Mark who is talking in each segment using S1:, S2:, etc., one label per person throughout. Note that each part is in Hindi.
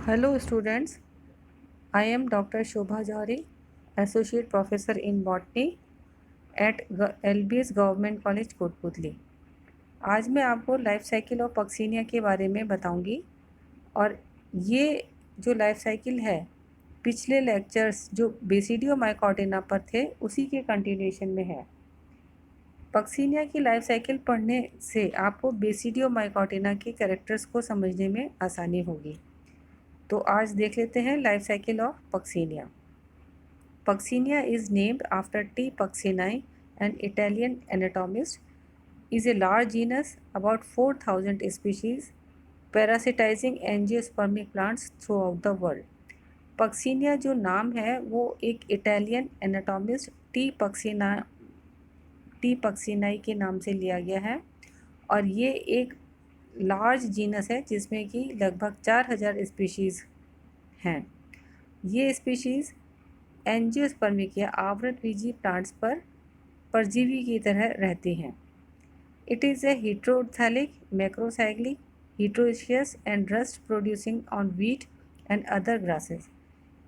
S1: Hello students, I am Dr. Shobha Jari, Associate Professor in Botany at LBS Government College Kotputli. आज मैं आपको लाइफ साइकिल ऑफ पक्सीनिया के बारे में बताऊंगी और ये जो लाइफ साइकिल है पिछले लेक्चर्स जो बेसिडियो माइकोटिना पर थे उसी के कंटिन्यूएशन में है। पक्सीनिया की लाइफ साइकिल पढ़ने से आपको बेसिडियो माइकोटिना के कैरेक्टर्स को समझने में आसानी होगी। तो आज देख लेते हैं life cycle of Puccinia. Puccinia is named after T. puccini, an Italian anatomist, is a large genus, about 4,000 species, parasitizing angiospermic plants throughout the world. Puccinia जो नाम है वो एक इटालियन एनाटॉमिस्ट टी पक्सिनाई के नाम से लिया गया है और ये एक लार्ज जीनस है जिसमें कि लगभग 4,000 स्पीशीज़ हैं। ये स्पीशीज़ एंजियोस्पर्मिक या आवृतबीजी प्लांट्स पर परजीवी की तरह रहती हैं। It is a heterothallic, macrocyclic, heteroecious and rust producing on wheat and other grasses.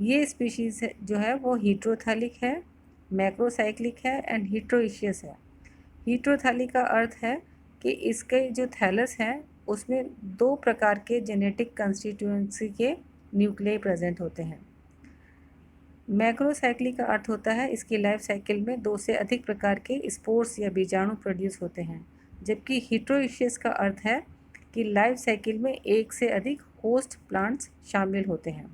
S1: ये स्पीशीज़ जो है वो हेटेरोथैलिक है, मैक्रोसाइक्लिक है एंड हेटेरोइशियस है। हेटेरोथैलिक का अर्थ है कि इसके जो थैलस हैं उसमें 2 प्रकार के जेनेटिक कंस्टिट्यूएंसी के न्यूक्लियाई प्रेजेंट होते हैं। मैक्रोसाइक्लिक का अर्थ होता है इसकी लाइफ साइकिल में 2 से अधिक प्रकार के स्पोर्स या बीजाणु प्रोड्यूस होते हैं, जबकि हेटेरोइशियस का अर्थ है कि लाइफ साइकिल में 1 से अधिक होस्ट प्लांट्स शामिल होते हैं।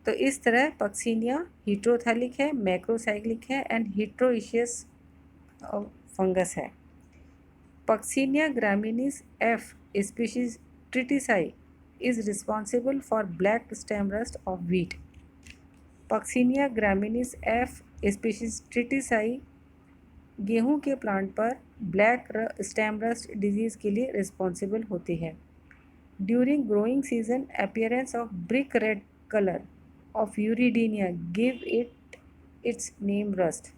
S1: तो इस तरह पक्सीनिया हेटेरोथैलिक है, मैक्रोसाइक्लिक है एंड हेटेरोइशियस फंगस है। Puccinia graminis f species tritici is responsible for black stem rust of wheat. Puccinia graminis f species tritici गेहूं के प्लांट पर ब्लैक स्टेम रस्ट डिजीज़ के लिए रिस्पॉन्सिबल होती है। During growing season appearance of brick red colour of uredinia give it its name rust.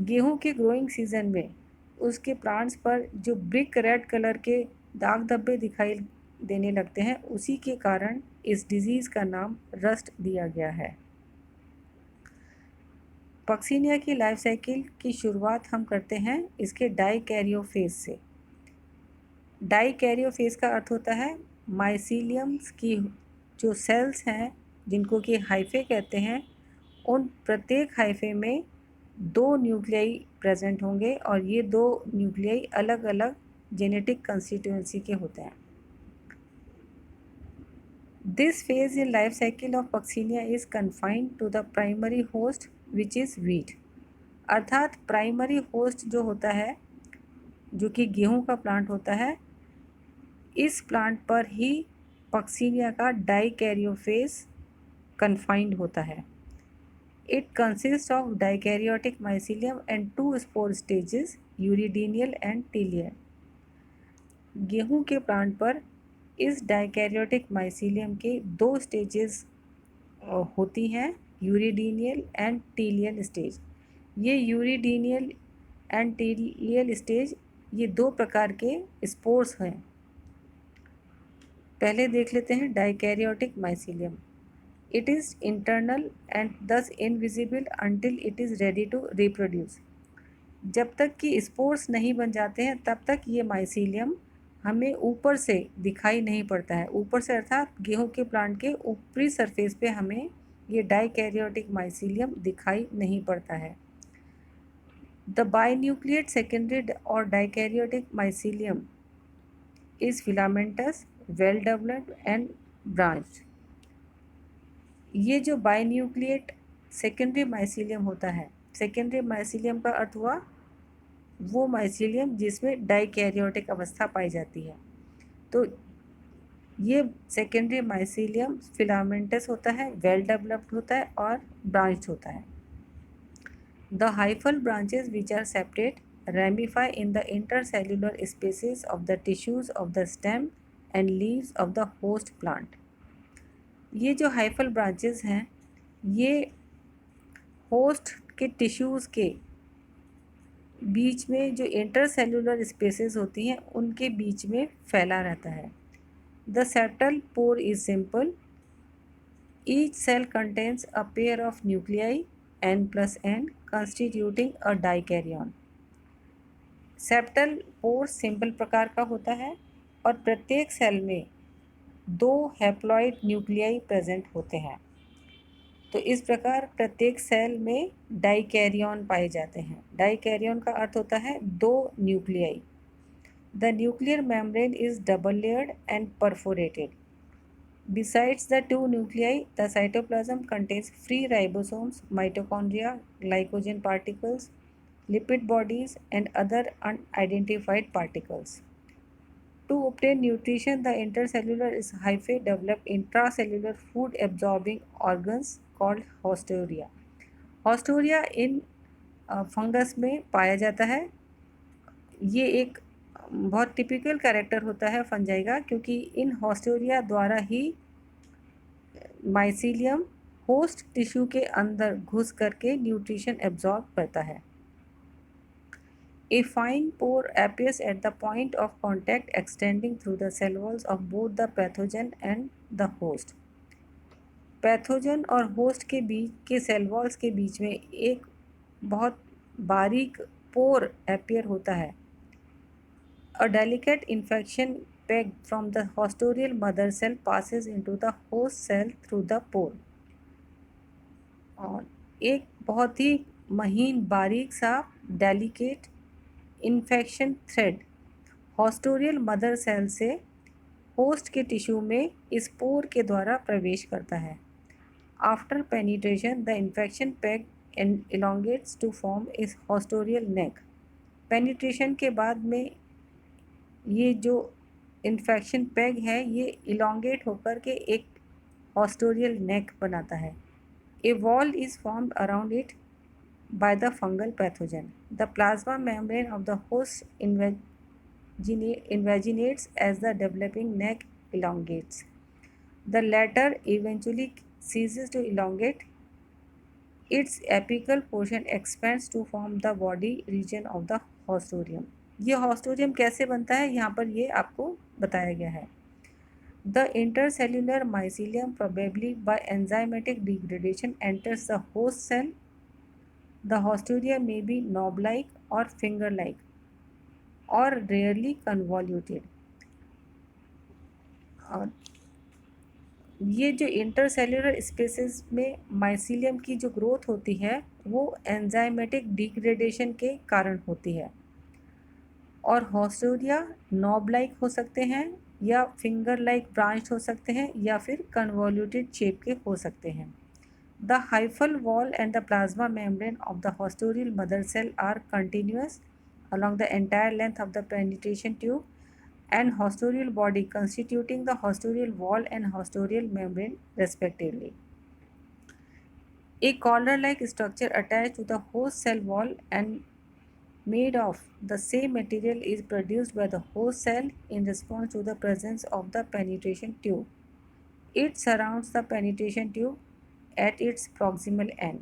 S1: गेहूं के ग्रोइंग सीजन में उसके प्लांट्स पर जो ब्रिक रेड कलर के दाग धब्बे दिखाई देने लगते हैं उसी के कारण इस डिजीज़ का नाम रस्ट दिया गया है। पक्सीनिया की लाइफ साइकिल की शुरुआत हम करते हैं इसके डाइकैरियोफेज से। डाइकैरियोफेज का अर्थ होता है माइसीलियम्स की जो सेल्स हैं जिनको कि हाइफे कहते हैं, उन प्रत्येक हाइफे में 2 न्यूक्लियाई प्रेजेंट होंगे और ये 2 न्यूक्लियाई अलग अलग जेनेटिक कंस्टिट्यूएंसी के होते हैं। This phase in life cycle of Puccinia is confined to the primary host which is wheat। अर्थात प्राइमरी होस्ट जो होता है जो कि गेहूं का प्लांट होता है, इस प्लांट पर ही पक्सीनिया का डाइकैरियोफेज कन्फाइंड होता है। It consist of dikaryotic mycelium and 2 spore stages, uredinial and telial. गेहूं के प्लांट पर इस डाइकैरियोटिक माइसीलियम के 2 स्टेजेस होती हैं, यूरिडीनियल एंड टीलियल स्टेज। ये यूरिडीनियल एंड टीलियल स्टेज ये 2 प्रकार के स्पोर्स हैं। पहले देख लेते हैं dikaryotic mycelium. It is internal and thus invisible until it is ready to reproduce. जब तक कि स्पोर्स नहीं बन जाते हैं तब तक ये माइसीलियम हमें ऊपर से दिखाई नहीं पड़ता है। ऊपर से अर्थात गेहूं के प्लांट के ऊपरी सरफेस पे हमें ये डाइकैरियोटिक माइसीलियम दिखाई नहीं पड़ता है। द बाइन्यूक्लिएट सेकेंडरी और dikaryotic mycelium is filamentous, well developed and branched. ये जो बाइन्यूक्लिएट सेकेंडरी माइसीलियम होता है, सेकेंडरी माइसीलियम का अर्थ हुआ वो माइसीलियम जिसमें डाइकैरियोटिक अवस्था पाई जाती है। तो ये सेकेंडरी माइसीलियम फिलामेंटस होता है, वेल डेवलप्ड होता है और ब्रांच्ड होता है। The hyphal branches which are separate ramify in the intercellular spaces of the tissues of the stem and leaves of the host plant. ये जो हाइफल ब्रांचेस हैं ये होस्ट के टिश्यूज़ के बीच में जो इंटरसेल्युलर स्पेसेस होती हैं उनके बीच में फैला रहता है। The septal pore is simple. Each cell contains a pair of nuclei n plus n constituting a dikaryon. Septal pore simple प्रकार का होता है और प्रत्येक सेल में 2 हैप्लॉइड न्यूक्लियाई प्रेजेंट होते हैं। तो इस प्रकार प्रत्येक सेल में डाइकैरियन पाए जाते हैं। डाइकैरियन का अर्थ होता है 2 nuclei. The nuclear membrane is double layered and perforated. Besides the 2 nuclei, the cytoplasm contains free ribosomes, mitochondria, glycogen particles, lipid bodies, and other unidentified particles. To obtain nutrition, the intercellular hyphae develop intracellular food-absorbing organs called haustoria. Haustoria in fungus में पाया जाता है। ये एक बहुत टिपिकल कैरेक्टर होता है फंजाई का, क्योंकि इन हॉस्टोरिया द्वारा ही माइसीलियम होस्ट टिश्यू के अंदर घुस करके न्यूट्रिशन एब्जॉर्ब करता है। A fine pore appears at the point of contact extending through the cell walls of both the pathogen and the host. Pathogen और होस्ट के बीच के सेल वॉल्स के बीच में एक बहुत बारीक पोर एपियर होता है। A delicate infection peg from the hostorial mother cell passes into the host cell through the pore. और एक बहुत ही महीन बारीक सा delicate infection thread haustorial mother cell से होस्ट के टिश्यू में इस पोर के द्वारा प्रवेश करता है। After penetration the infection peg elongates to form इस हॉस्टोरियल नेक। पेनिट्रेशन के बाद में ये जो इन्फेक्शन पेग है ये इलोंगेट होकर के एक हॉस्टोरियल नेक बनाता है। A wall is formed around it by the fungal pathogen. The plasma membrane of the host invaginates as the developing neck elongates. The latter eventually ceases to elongate. Its apical portion expands to form the body region of the hostorium. ये हॉस्टोरियम कैसे बनता है यहाँ पर ये आपको बताया गया है। The intercellular mycelium probably by enzymatic degradation enters the host cell. The haustoria may be knob-like or finger-like or rarely convoluted. और ये जो इंटरसेल्युलर स्पेसेस में माइसीलियम की जो ग्रोथ होती है वो एंजाइमेटिक डिग्रेडेशन के कारण होती है। और हॉस्टोरिया नॉब लाइक हो सकते हैं या फिंगर लाइक ब्रांच हो सकते हैं या फिर कन्वॉल्यूटेड शेप के हो सकते हैं। The hyphal wall and the plasma membrane of the hostorial mother cell are continuous along the entire length of the penetration tube and hostorial body, constituting the hostorial wall and hostorial membrane respectively. A collar-like structure attached to the host cell wall and made of the same material is produced by the host cell in response to the presence of the penetration tube. It surrounds the penetration tube at its proximal end.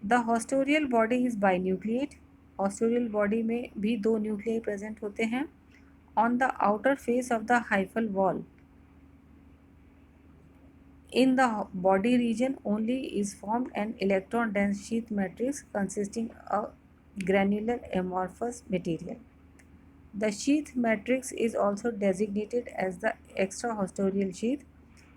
S1: The hostorial body is binucleate. Hostorial body में भी 2 न्यूक्लियाई प्रेजेंट होते हैं। On the outer face of the hyphal wall, in the body region only is formed an electron dense sheath matrix consisting of granular amorphous material. The sheath matrix is also designated as the extrahostorial sheath.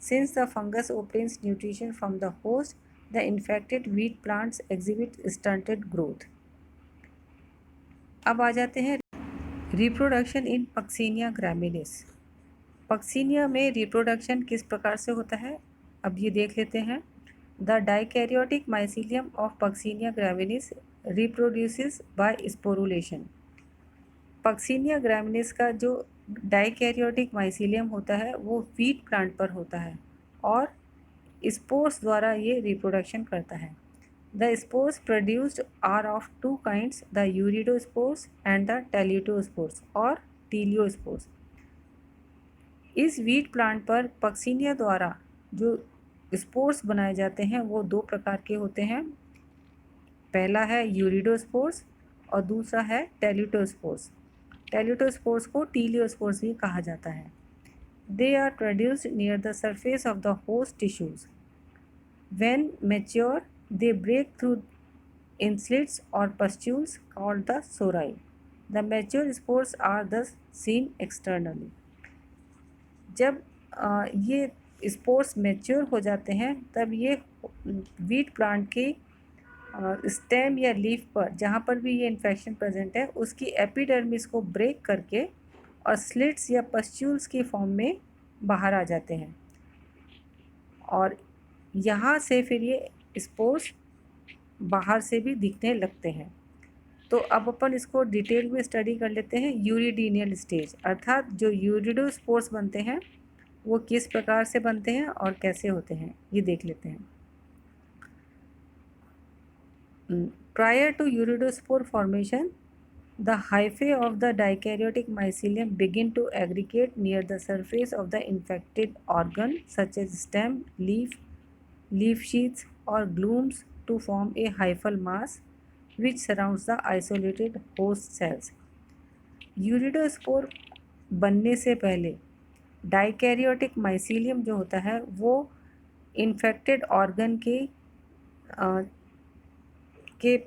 S1: Since the fungus obtains nutrition from the host, the infected wheat plants exhibit stunted growth. अब आ जाते हैं रिप्रोडक्शन इन पक्सीनिया ग्रामिनिस। पक्सीनिया में रिप्रोडक्शन किस प्रकार से होता है अब ये देख लेते हैं। The dikaryotic mycelium of Puccinia graminis reproduces by sporulation. Puccinia graminis का जो डाइकैरियोटिक माइसीलियम होता है वो वीट प्लांट पर होता है और स्पोर्स द्वारा ये रिप्रोडक्शन करता है। The spores produced are of 2 kinds, the urediospores and the teleutospores और टीलियोस्पोर्स। इस वीट प्लांट पर पक्सीनिया द्वारा जो स्पोर्स बनाए जाते हैं वो 2 प्रकार के होते हैं। पहला है यूरिडोस्पोर्स और दूसरा है टेल्यूटोस्पोर्स। टेल्यूटोस्पोर्स को टीलियोस्पोर्स भी कहा जाता है। They are produced near the surface of the host tissues. When mature, they break through in slits or pustules called the sori. The mature spores are thus seen externally. जब ये स्पोर्स मैच्योर हो जाते हैं तब ये वीट प्लांट की स्टेम या लीफ पर जहाँ पर भी ये इन्फेक्शन प्रेजेंट है उसकी एपिडर्मिस को ब्रेक करके और स्लिट्स या पस्ट्यूल्स की फॉर्म में बाहर आ जाते हैं और यहाँ से फिर ये स्पोर्स बाहर से भी दिखने लगते हैं। तो अब अपन इसको डिटेल में स्टडी कर लेते हैं। यूरिडीनियल स्टेज अर्थात जो यूरिडोस्पोर्स बनते हैं वो किस प्रकार से बनते हैं और कैसे होते हैं ये देख लेते हैं। Prior to uridospore formation, the hyphae of the dikaryotic mycelium begin to aggregate near the surface of the infected organ such as stem, leaf sheaths or glumes to form a hyphal mass which surrounds the isolated host cells. यूरिडोस्पोर बनने से पहले डाइकैरियोटिक माइसीलियम जो होता है वो इन्फेक्टेड ऑर्गन के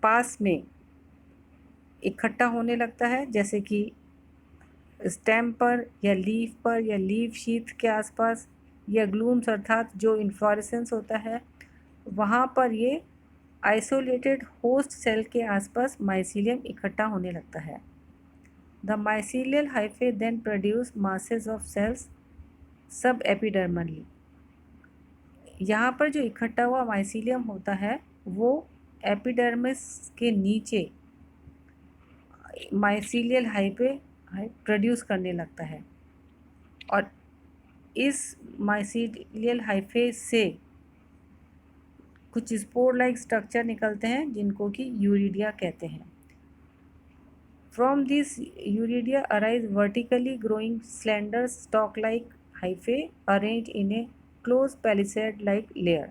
S1: पास में इकट्ठा होने लगता है, जैसे कि स्टेम पर या लीफ शीथ के आसपास या ग्लूम्स अर्थात जो इन्फ्लोरेसेंस होता है वहाँ पर ये आइसोलेटेड होस्ट सेल के आसपास माइसीलियम इकट्ठा होने लगता है। The mycelial hyphae then produce masses of cells subepidermally. यहाँ पर जो इकट्ठा हुआ माइसीलियम होता है वो एपिडर्मिस के नीचे माइसीलियल हाइफे प्रोड्यूस करने लगता है और इस माइसीलियल हाइफे से कुछ स्पोर लाइक स्ट्रक्चर निकलते हैं जिनको कि यूरिडिया कहते हैं। From this uredia arise vertically growing slender stalk like hyphae arrange in a close palisade like layer.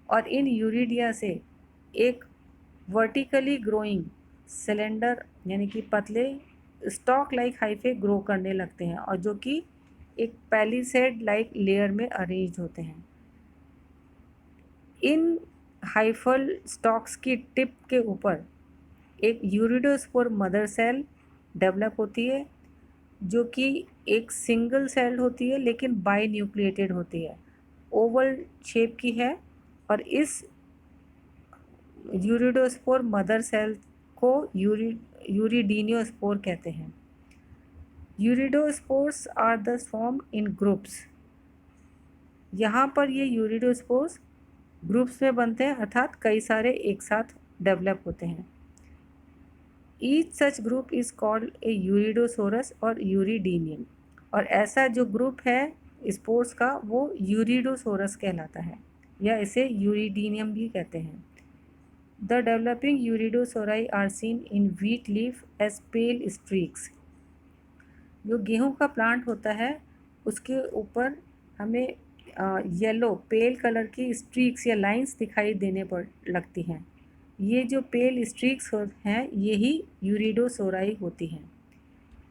S1: और इन यूरिडिया से एक वर्टिकली ग्रोइंग सिलेंडर यानी कि पतले स्टॉक लाइक हाइफे ग्रो करने लगते हैं और जो कि एक पैलिसेड लाइक लेयर में अरेंज होते हैं। इन हाइफल स्टॉक्स की टिप के ऊपर एक यूरिडोस्पोर मदर सेल डेवलप होती है जो कि एक सिंगल सेल होती है लेकिन बाई न्यूक्लिएटेड होती है, ओवल शेप की है और इस यूरिडोस्पोर मदर सेल को यूरिडीनियोस्पोर कहते हैं। Urediospores are the form in groups. यहाँ पर ये यूरिडोस्पोर्स ग्रुप्स में बनते हैं अर्थात कई सारे एक साथ डेवलप होते हैं। Each such group is called a uredosorus और यूरिडीनियम। और ऐसा जो ग्रुप है स्पोर्स का वो यूरिडोसोरस कहलाता है या इसे यूरिडीनियम भी कहते हैं। The developing uredosori are seen in wheat leaf as pale streaks. जो गेहूं का प्लांट होता है उसके ऊपर हमें येलो पेल कलर की स्ट्रीक्स या लाइंस दिखाई देने पर लगती हैं। ये जो पेल स्ट्रीक्स हैं यही यूरिडोसोराई होती हैं।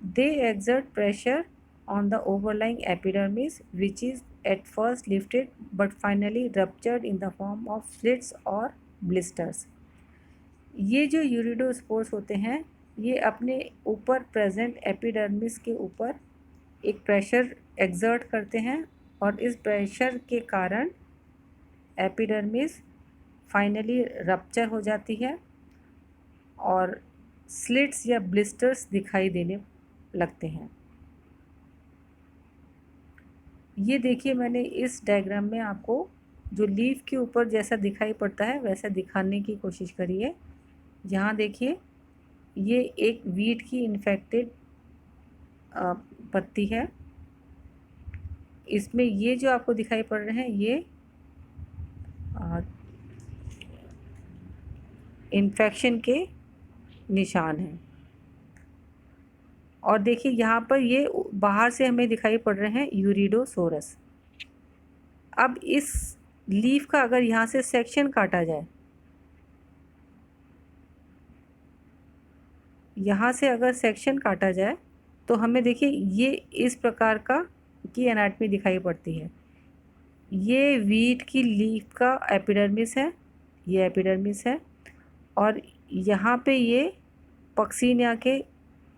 S1: They exert pressure on the overlying epidermis which is at first lifted but finally ruptured in the form of slits और ब्लिस्टर्स। ये जो यूरिडोस्पोर्स होते हैं ये अपने ऊपर प्रेजेंट एपिडर्मिस के ऊपर एक प्रेशर एक्सर्ट करते हैं और इस प्रेशर के कारण एपिडर्मिस फाइनली रप्चर हो जाती है और स्लिट्स या ब्लिस्टर्स दिखाई देने लगते हैं। ये देखिए मैंने इस डायग्राम में आपको जो लीफ के ऊपर जैसा दिखाई पड़ता है वैसा दिखाने की कोशिश करी है। यहाँ देखिए ये एक वीट की इन्फेक्टेड पत्ती है। इसमें ये जो आपको दिखाई पड़ रहे हैं ये इन्फेक्शन के निशान हैं। और देखिए यहाँ पर ये बाहर से हमें दिखाई पड़ रहे हैं यूरिडोसोरस। अब इस लीफ का अगर यहाँ से सेक्शन काटा जाए, यहाँ से अगर सेक्शन काटा जाए तो हमें देखिए ये इस प्रकार का की एनाटमी दिखाई पड़ती है। ये वीट की लीफ का एपिडर्मिस है, ये एपिडर्मिस है, और यहाँ पे ये पक्सीनिया के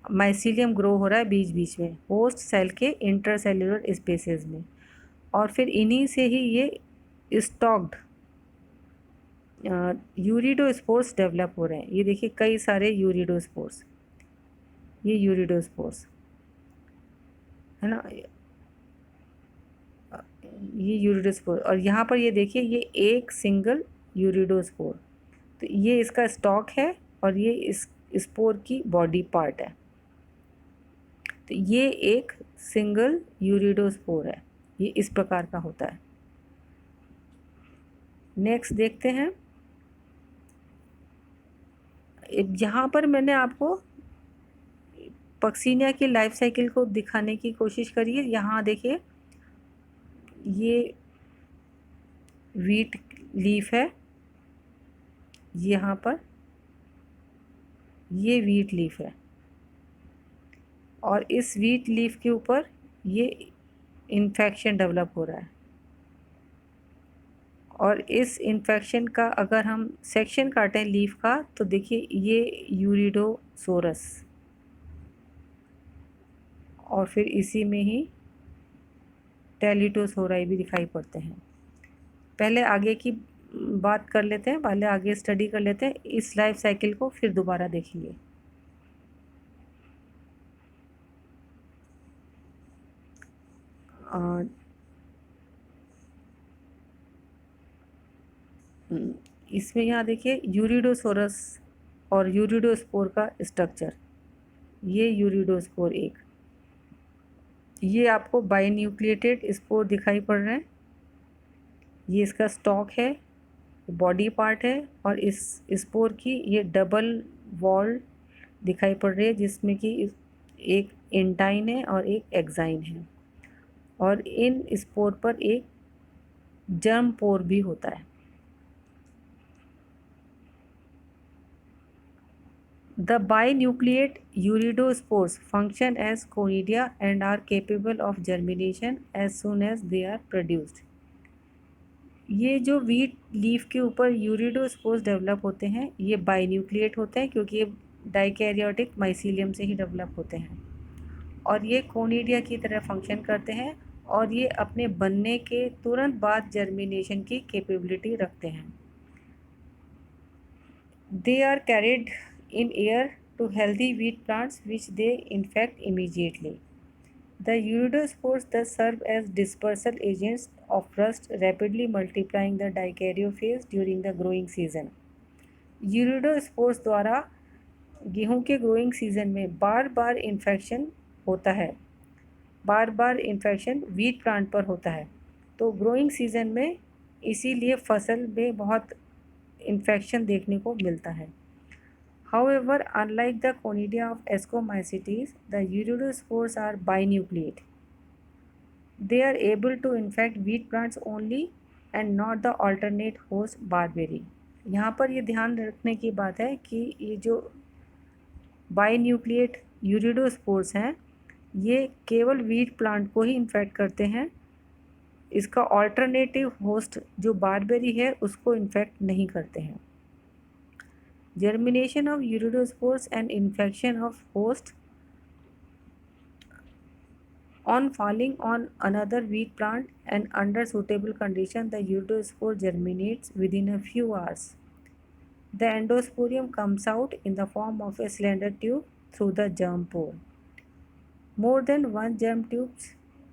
S1: माइसीलियम ग्रो हो रहा है बीच बीच में होस्ट सेल के इंटरसेल्यूलर स्पेसेस में, और फिर इन्हीं से ही ये स्टॉक्ड यूरिडोस्पोर्स डेवलप हो रहे हैं। ये देखिए कई सारे यूरिडोस्पोर्स, ये यूरिडोस्पोर्स है ना, ये यूरिडोस्पोर, और यहाँ पर ये देखिए ये एक सिंगल यूरिडोस्पोर, तो ये इसका स्टॉक है और ये इस स्पोर की बॉडी पार्ट है। तो ये एक सिंगल यूरिडोस्पोर है, ये इस प्रकार का होता है। नेक्स्ट देखते हैं, यहाँ पर मैंने आपको पक्सीनिया की लाइफ साइकिल को दिखाने की कोशिश करी है। यहाँ देखिए ये वीट लीफ है, यहाँ पर ये वीट लीफ है, और इस वीट लीफ के ऊपर ये इन्फेक्शन डेवलप हो रहा है, और इस इन्फेक्शन का अगर हम सेक्शन काटें लीफ का तो देखिए ये यूरिडोसोरस, और फिर इसी में ही टेलिटोसोराई भी दिखाई पड़ते हैं। पहले आगे की बात कर लेते हैं, पहले आगे स्टडी कर लेते हैं, इस लाइफ साइकिल को फिर दोबारा देखेंगे। इसमें यहाँ देखिए यूरिडोसोरस और यूरिडोस्पोर का स्ट्रक्चर, ये यूरिडोस्पोर एक, ये आपको बाइन्यूक्लिएटेड स्पोर दिखाई पड़ रहे हैं, ये इसका स्टॉक है, बॉडी पार्ट है, और इस स्पोर की ये डबल वॉल दिखाई पड़ रही है जिसमें कि एक इंटाइन है और एक एक्साइन है, और इन स्पोर पर एक जर्म पोर भी होता है। The binucleate uridospores function as conidia and are capable of germination as soon as they are produced. ये जो वीट लीफ के ऊपर यूरिडोस्पोर्स डेवलप होते हैं ये बाइन्यूक्लिएट होते हैं क्योंकि ये डाइकैरियोटिक माइसीलियम से ही डेवलप होते हैं, और ये कोनिडिया की तरह फंक्शन करते हैं, और ये अपने बनने के तुरंत बाद जर्मिनेशन की कैपेबिलिटी रखते हैं। They are carried in air to healthy wheat plants which they infect immediately. The uridospores thus serve as dispersal agents of rust, rapidly multiplying the dikaryophase during the growing season. यूरिडोस्पोर्स द्वारा गेहूं के ग्रोइंग सीजन में बार बार इन्फेक्शन होता है, बार बार इन्फेक्शन वीट प्लांट पर होता है, तो ग्रोइंग सीजन में इसीलिए फसल में बहुत इन्फेक्शन देखने को मिलता है। However, unlike the conidia of Ascomycetes, the uridospores are binucleate. They are able to infect wheat plants only and not the alternate host barberry. यहाँ पर ये ध्यान रखने की बात है कि ये जो बाइन्यूक्लिएट यूरिडोस्पोर्स हैं ये केवल वीट प्लांट को ही इन्फेक्ट करते हैं, इसका ऑल्टरनेटिव होस्ट जो बारबेरी है उसको इन्फेक्ट नहीं करते हैं। Germination of uridospores and infection of host on falling on another wheat plant and under suitable condition the uridospore germinates within a few hours. The endosporium comes out in the form of a slender tube through the germ pore. More than one germ tubes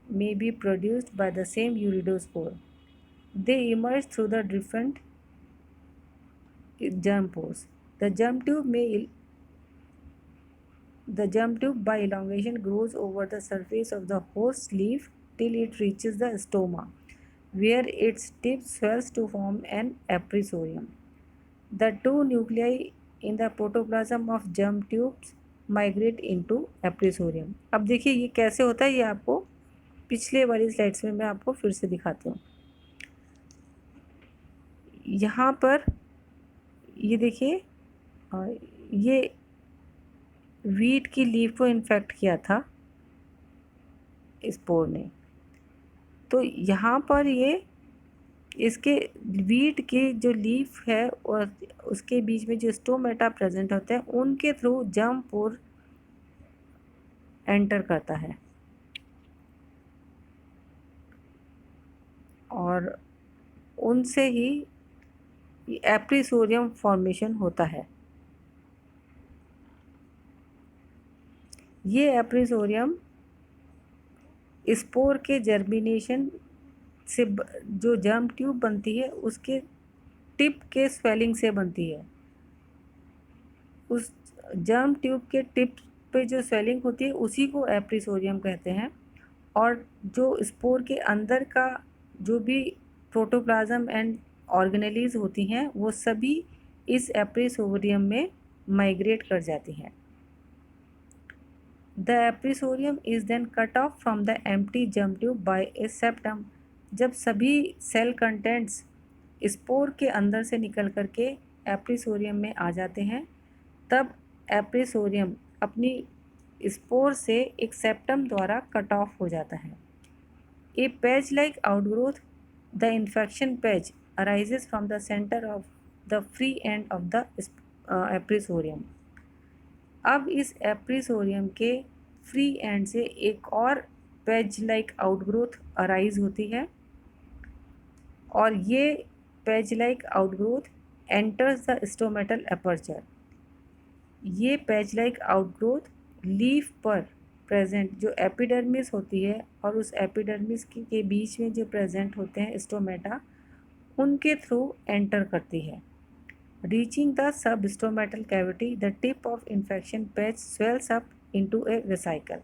S1: may be produced by the same uridospore. They emerge through the different germ pores. The germ tube by elongation grows over the surface of the host leaf till it reaches the stoma, where its tip swells to form an aprisorium. The two nuclei in the protoplasm of germ tubes migrate into aprisorium. अब देखिए ये कैसे होता है, ये आपको पिछले वाली स्लाइड्स में मैं आपको फिर से दिखाती हूँ। यहाँ पर ये देखिए ये वीट की लीफ को इन्फेक्ट किया था स्पोर ने, तो यहाँ पर ये इसके वीट की जो लीफ है और उसके बीच में जो स्टोमेटा प्रेजेंट होते हैं उनके थ्रू जर्म पोर एंटर करता है और उनसे ही एप्रीसोरियम फॉर्मेशन होता है। ये एप्रीसोरियम स्पोर के जर्मिनेशन से जो जर्म ट्यूब बनती है उसके टिप के स्वेलिंग से बनती है। उस जर्म ट्यूब के टिप पे जो स्वेलिंग होती है उसी को एप्रीसोरियम कहते हैं। और जो स्पोर के अंदर का जो भी प्रोटोप्लाज्म एंड ऑर्गेनेलीज होती हैं वो सभी इस एप्रीसोरियम में माइग्रेट कर जाती हैं। The appressorium is then cut off from the empty germ tube by a septum. जब सभी सेल कंटेंट्स स्पोर के अंदर से निकल करके एप्रीसोरियम में आ जाते हैं तब एप्रीसोरियम अपनी स्पोर से एक सेप्टम द्वारा कट ऑफ हो जाता है। A patch like outgrowth the infection patch arises from the centre of the free end of the appressorium. अब इस एप्रीसोरियम के फ्री एंड से एक और पैच लाइक आउटग्रोथ अराइज होती है और ये patch like outgrowth enters the stomatal aperture. ये पैच लाइक आउटग्रोथ लीफ पर प्रेजेंट जो एपिडर्मिस होती है और उस एपिडर्मिस के बीच में जो प्रेजेंट होते हैं स्टोमेटा उनके थ्रू एंटर करती है। Reaching the sub stomatal cavity the tip of infection patch swells up into A vesicle.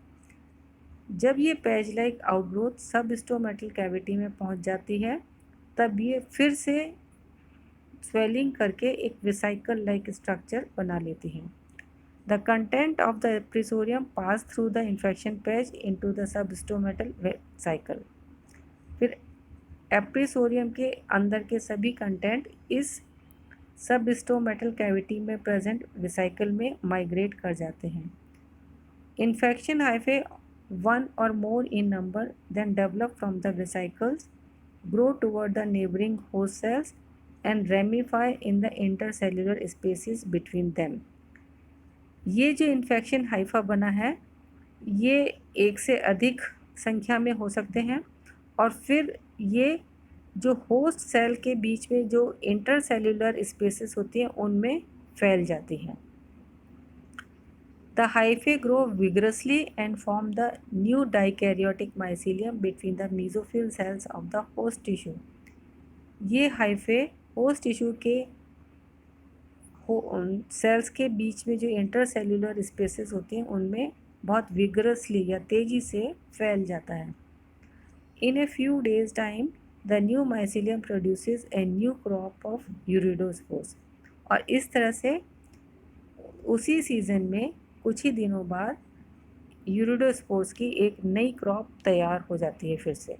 S1: जब ये पैच लाइक आउटग्रोथ सब स्टोमेटल कैविटी में पहुंच जाती है तब ये फिर से स्वेलिंग करके एक वेसिकल लाइक स्ट्रक्चर बना लेती हैं। The content of the episorium pass through the infection patch into the substomatal cycle। फिर एप्रीसोरियम के अंदर के सभी कंटेंट इस सबस्टोमेटल कैविटी में प्रेजेंट वेसिकल में माइग्रेट कर जाते हैं। इन्फेक्शन हाइफे वन और more in number then develop from the vesicles grow toward the neighbouring host cells and ramify in the intercellular spaces between them. ये जो इन्फेक्शन हाइफा बना है ये एक से अधिक संख्या में हो सकते हैं और फिर ये जो होस्ट सेल के बीच में जो इंटरसेल्युलर स्पेसेस होती हैं उनमें फैल जाती हैं। The hyphae grow vigorously and form the new dikaryotic mycelium between the mesophyll cells of the host tissue. ये हाइफे होस्ट टिश्यू के सेल्स के बीच में जो इंटरसेल्युलर स्पेसेस होती हैं उनमें बहुत विगरसली या तेज़ी से फैल जाता है। In a few days time the new mycelium produces a new crop of urediospores. और इस तरह से उसी सीज़न में कुछ ही दिनों बाद यूरिडोस्पोर्स की एक नई क्रॉप तैयार हो जाती है फिर से।